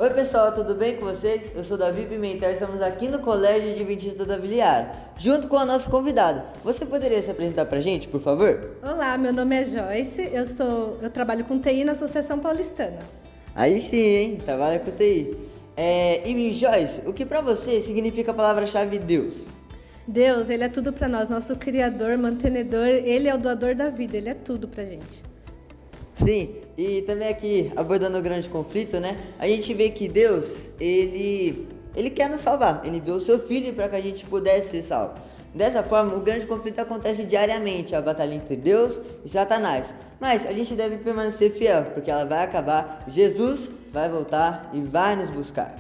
Oi pessoal, tudo bem com vocês? Eu sou Davi Pimentel, estamos aqui no Colégio Adventista da Viliara, junto com a nossa convidada. Você poderia se apresentar pra gente, por favor? Olá, meu nome é Joyce, eu trabalho com TI na Associação Paulistana. Aí sim, hein? Trabalha com TI. E Joyce, o que pra você significa a palavra-chave Deus? Deus, Ele é tudo para nós, nosso Criador, mantenedor, Ele é o doador da vida, Ele é tudo pra gente. Sim, e também aqui, abordando o grande conflito, né? A gente vê que Deus, ele quer nos salvar. Ele enviou o seu filho para que a gente pudesse ser salvo. Dessa forma, o grande conflito acontece diariamente, a batalha entre Deus e Satanás. Mas a gente deve permanecer fiel, porque ela vai acabar, Jesus vai voltar e vai nos buscar.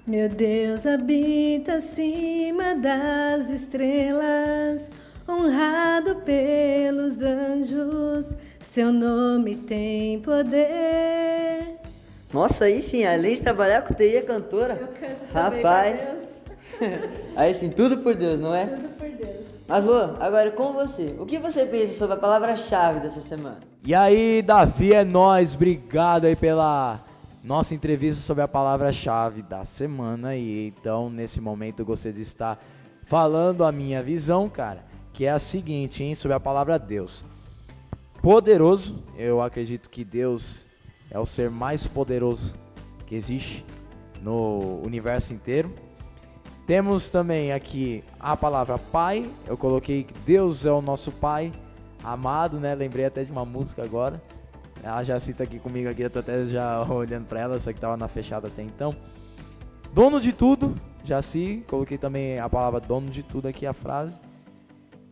Meu Deus habita acima das estrelas, honrado pelos anjos, seu nome tem poder. Nossa, aí sim, além de trabalhar com TI, é cantora. Eu canto também Rapaz, pra Deus. aí sim, tudo por Deus, não é? Tudo por Deus. Mas Luan, agora com você, o que você pensa sobre a palavra-chave dessa semana? E aí, Davi, é nóis, obrigado aí pela nossa entrevista sobre a palavra-chave da semana. E então, nesse momento, eu gostaria de estar falando a minha visão, cara, que é a seguinte, hein, sobre a palavra Deus. Poderoso, eu acredito que Deus é o ser mais poderoso que existe no universo inteiro. Temos também aqui a palavra Pai, eu coloquei que Deus é o nosso Pai amado, né? Lembrei até de uma música agora. Ela já cita aqui comigo, aqui, eu tô até já olhando pra ela, só que tava na fechada até então. Dono de tudo, Jaci, coloquei também a palavra dono de tudo aqui, a frase.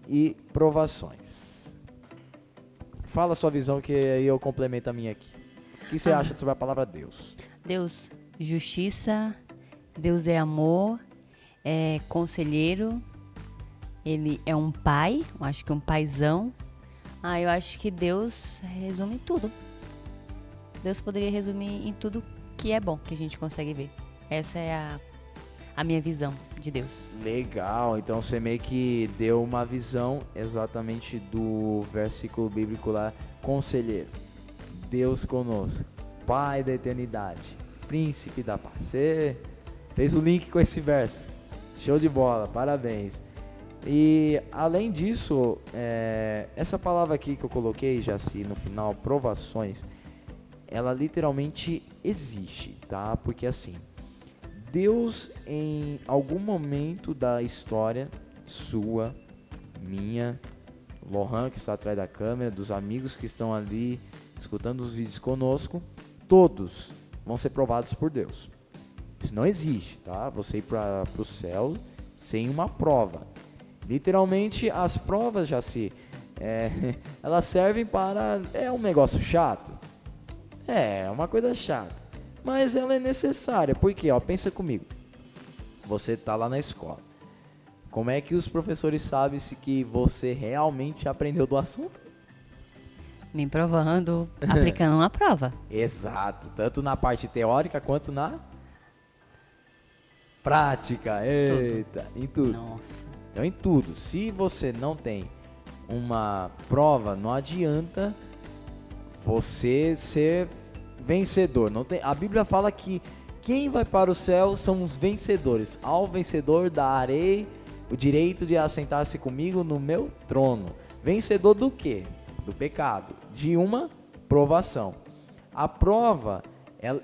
E provações. Fala a sua visão que aí eu complemento a minha aqui. O que você acha sobre a palavra Deus? Deus, justiça, Deus é amor, é conselheiro, Ele é um pai, eu acho que um paizão. Eu acho que Deus resume tudo. Deus poderia resumir em tudo que é bom, que a gente consegue ver. Essa é a minha visão de Deus. Legal, então você meio que deu uma visão exatamente do versículo bíblico lá, conselheiro, Deus conosco, Pai da eternidade, Príncipe da paz. Você fez o link com esse verso, show de bola, parabéns. E além disso, essa palavra aqui que eu coloquei, Jaci, no final, provações, ela literalmente existe, tá? Porque assim, Deus em algum momento da história sua, minha, Lohan que está atrás da câmera, dos amigos que estão ali escutando os vídeos conosco, todos vão ser provados por Deus. Isso não existe, tá? Você ir para o céu sem uma prova. Literalmente as provas, Jaci, elas servem para... É um negócio chato? É uma coisa chata. Mas ela é necessária, porque, ó, pensa comigo, você tá lá na escola, como é que os professores sabem se que você realmente aprendeu do assunto? Me provando, aplicando uma prova. Exato, tanto na parte teórica quanto na prática, eita, em tudo. Nossa. Então em tudo, se você não tem uma prova, não adianta você ser vencedor. Não tem, a Bíblia fala que quem vai para o céu são os vencedores. Ao vencedor darei o direito de assentar-se comigo no meu trono. Vencedor do quê? Do pecado, de uma provação. A prova,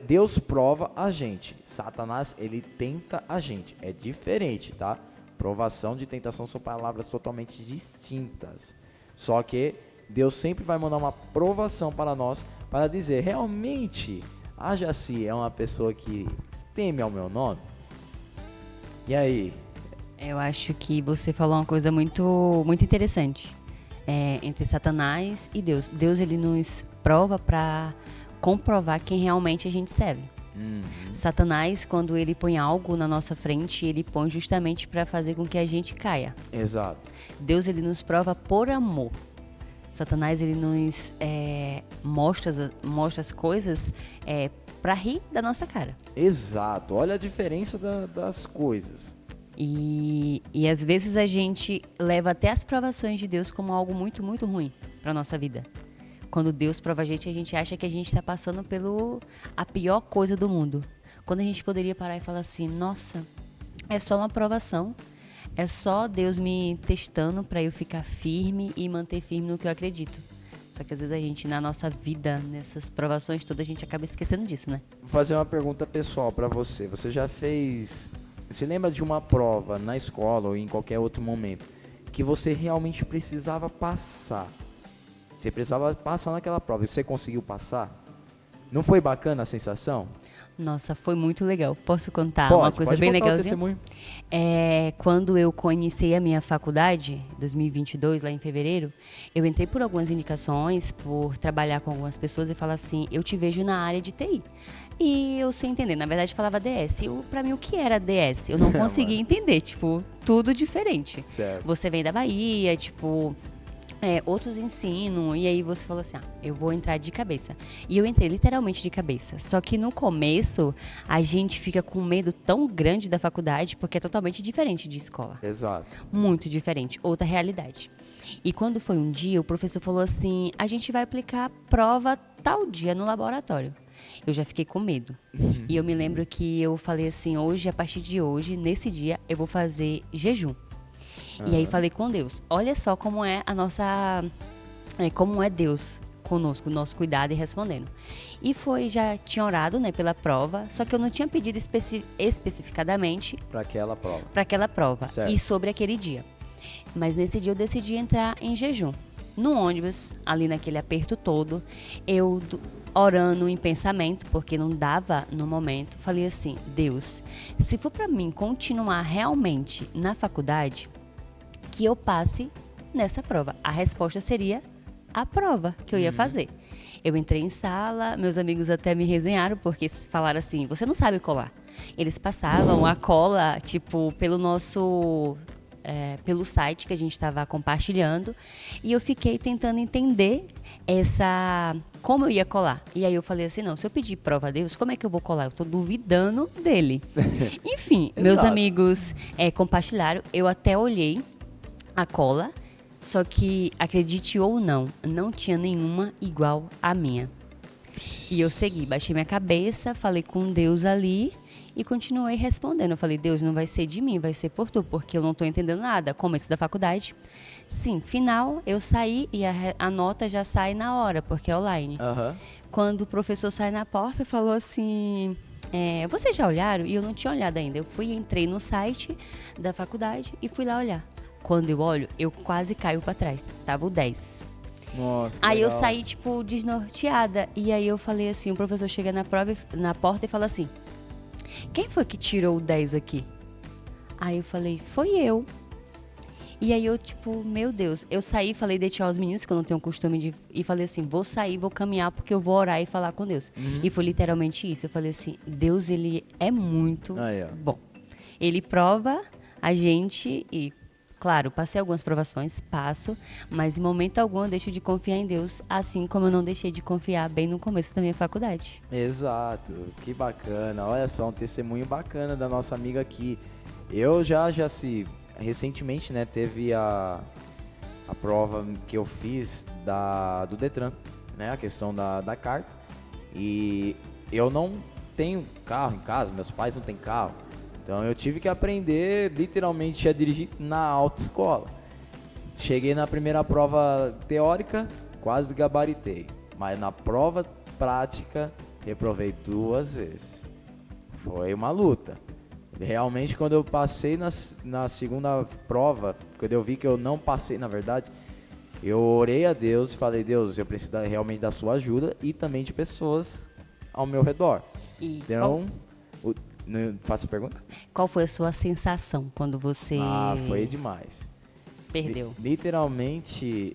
Deus prova a gente. Satanás, ele tenta a gente. É diferente, tá? Provação de tentação são palavras totalmente distintas. Só que Deus sempre vai mandar uma provação para nós, para dizer, realmente, a Jaci é uma pessoa que teme ao meu nome? E aí? Eu acho que você falou uma coisa muito, muito interessante. Entre Satanás e Deus. Deus, ele nos prova para comprovar quem realmente a gente serve. Satanás, quando ele põe algo na nossa frente, ele põe justamente para fazer com que a gente caia. Exato. Deus, ele nos prova por amor. Satanás, ele nos mostra as coisas para rir da nossa cara. Exato. Olha a diferença das coisas. E às vezes a gente leva até as provações de Deus como algo muito, muito ruim para nossa vida. Quando Deus prova a gente acha que a gente está passando pelo a pior coisa do mundo. Quando a gente poderia parar e falar assim, nossa, é só uma provação. É só Deus me testando para eu ficar firme e manter firme no que eu acredito. Só que às vezes a gente, na nossa vida, nessas provações todas, a gente acaba esquecendo disso, né? Vou fazer uma pergunta pessoal pra você. Você já fez... Você lembra de uma prova na escola ou em qualquer outro momento que você realmente precisava passar? Você precisava passar naquela prova e você conseguiu passar? Não foi bacana a sensação? Nossa, foi muito legal. Posso contar Pode, uma coisa pode bem contar o legalzinha? testemunho. Quando eu iniciei a minha faculdade, 2022, lá em fevereiro, eu entrei por algumas indicações, por trabalhar com algumas pessoas e falar assim, eu te vejo na área de TI. E eu sem entender, na verdade falava DS. Pra mim, o que era DS? Eu não conseguia entender, tipo, tudo diferente. Certo. Você vem da Bahia, tipo... outros ensinam, e aí você falou assim, eu vou entrar de cabeça. E eu entrei literalmente de cabeça. Só que no começo, a gente fica com medo tão grande da faculdade, porque é totalmente diferente de escola. Exato. Muito diferente, outra realidade. E quando foi um dia, o professor falou assim, a gente vai aplicar a prova tal dia no laboratório. Eu já fiquei com medo. E eu me lembro que eu falei assim, hoje, a partir de hoje, nesse dia, eu vou fazer jejum. E aí falei com Deus, olha só como é a nossa, como é Deus conosco, o nosso cuidado e respondendo. E já tinha orado, né, pela prova, só que eu não tinha pedido especificadamente Para aquela prova. Certo. E sobre aquele dia. Mas nesse dia eu decidi entrar em jejum. No ônibus, ali naquele aperto todo, eu orando em pensamento, porque não dava no momento, falei assim, Deus, se for para mim continuar realmente na faculdade, que eu passe nessa prova. A resposta seria a prova que eu ia fazer. Eu entrei em sala, meus amigos até me resenharam, porque falaram assim, você não sabe colar. Eles passavam a cola, tipo, pelo nosso... pelo site que a gente estava compartilhando. E eu fiquei tentando entender como eu ia colar. E aí eu falei assim, não, se eu pedir prova a Deus, como é que eu vou colar? Eu tô duvidando dele. Enfim, meus amigos compartilharam, eu até olhei a cola, só que, acredite ou não tinha nenhuma igual à minha. E eu segui, baixei minha cabeça, falei com Deus ali e continuei respondendo. Eu falei, Deus, não vai ser de mim, vai ser por tu, porque eu não tô entendendo nada. Começo da faculdade. Sim, final, eu saí e a nota já sai na hora, porque é online. Quando o professor sai na porta, falou assim... vocês já olharam? E eu não tinha olhado ainda. Eu entrei no site da faculdade e fui lá olhar. Quando eu olho, eu quase caio pra trás. Tava o 10. Nossa, aí legal. eu saí, tipo, desnorteada. E aí eu falei assim, o professor chega na porta e fala assim, quem foi que tirou o 10 aqui? Aí eu falei, foi eu. E aí eu, tipo, meu Deus. Eu saí, falei de tchau aos meninos, que eu não tenho costume de... E falei assim, vou sair, vou caminhar, porque eu vou orar e falar com Deus. E foi literalmente isso. Eu falei assim, Deus, ele é muito bom. Ele prova a gente e... Claro, passei algumas provações, mas em momento algum eu deixo de confiar em Deus, assim como eu não deixei de confiar bem no começo da minha faculdade. Exato, que bacana. Olha só, um testemunho bacana da nossa amiga aqui. Eu recentemente, né, teve a prova que eu fiz do Detran, né, a questão da carta. E eu não tenho carro em casa, meus pais não têm carro. Então eu tive que aprender literalmente a dirigir na autoescola. Cheguei na primeira prova teórica, quase gabaritei. Mas na prova prática, reprovei 2 vezes. Foi uma luta. Realmente, quando eu passei na segunda prova, quando eu vi que eu não passei, na verdade, eu orei a Deus e falei, Deus, eu preciso realmente da sua ajuda e também de pessoas ao meu redor. Faça a pergunta? Qual foi a sua sensação quando você... foi demais. Perdeu? Literalmente,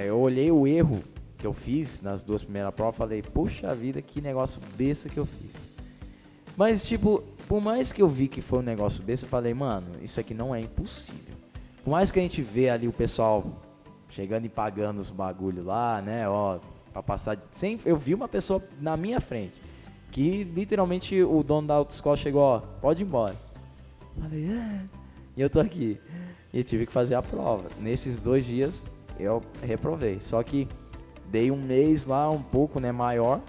eu olhei o erro que eu fiz nas 2 primeiras provas e falei, puxa vida, que negócio besta que eu fiz. Mas, tipo, por mais que eu vi que foi um negócio besta, eu falei, mano, isso aqui não é impossível. Por mais que a gente vê ali o pessoal chegando e pagando os bagulho lá, né, pra passar... Eu vi uma pessoa na minha frente, que literalmente o dono da autoescola chegou, pode ir embora. Falei, e eu tô aqui. E tive que fazer a prova. Nesses 2 dias eu reprovei. Só que dei um mês lá, um pouco, né, maior,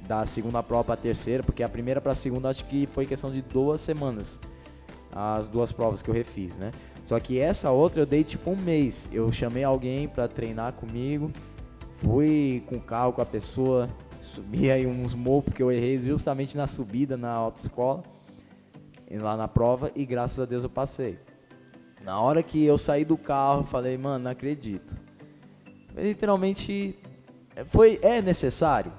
da segunda prova para a terceira, porque a primeira para a segunda acho que foi questão de 2 semanas, as 2 provas que eu refiz, né? Só que essa outra eu dei tipo um mês. Eu chamei alguém para treinar comigo, fui com o carro com a pessoa, subi aí uns morros, porque eu errei justamente na subida, na autoescola, lá na prova, e graças a Deus eu passei. Na hora que eu saí do carro, eu falei, mano, não acredito. Literalmente, é necessário.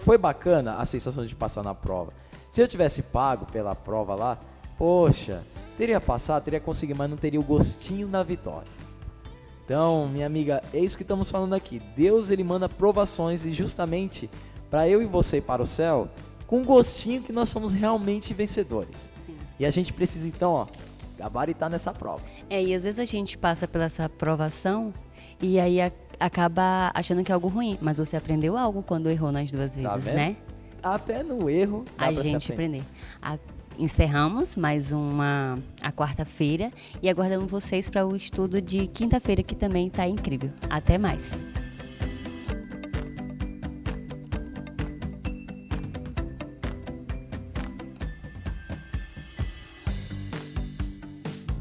Foi bacana a sensação de passar na prova. Se eu tivesse pago pela prova lá, poxa, teria passado, teria conseguido, mas não teria o gostinho da vitória. Então, minha amiga, é isso que estamos falando aqui. Deus, ele manda provações e justamente para eu e você ir para o céu, com gostinho que nós somos realmente vencedores. Sim. E a gente precisa, então, ó, gabaritar nessa prova. E às vezes a gente passa pela essa provação e aí acaba achando que é algo ruim, mas você aprendeu algo quando errou nas 2 vezes, Tá vendo? né? Até no erro dá A pra se gente aprender. Encerramos mais a quarta-feira e aguardamos vocês para o estudo de quinta-feira, que também está incrível. Até mais!